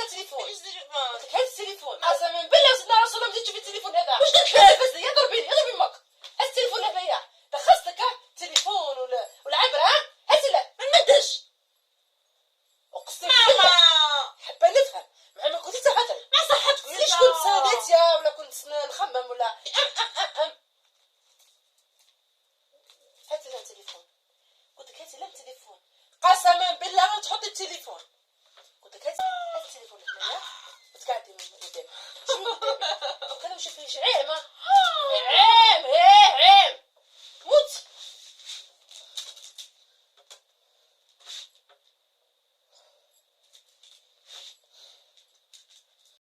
ولا تليفون؟ ايش تليفون؟ قلت لك هز التليفون. قسما بالله سيدنا رسول الله ما تجي تشوفي التليفون هذا. واش درت بس يا ضربيني امك. هز التليفون هذايا دخلتك تليفون ولا عبره هز له ما نمدش. اقسم بالله حابه نفهم مع ما كنتي تهضري ما صحتش ليش كنت سادتيا ولا كنت نخمم ولا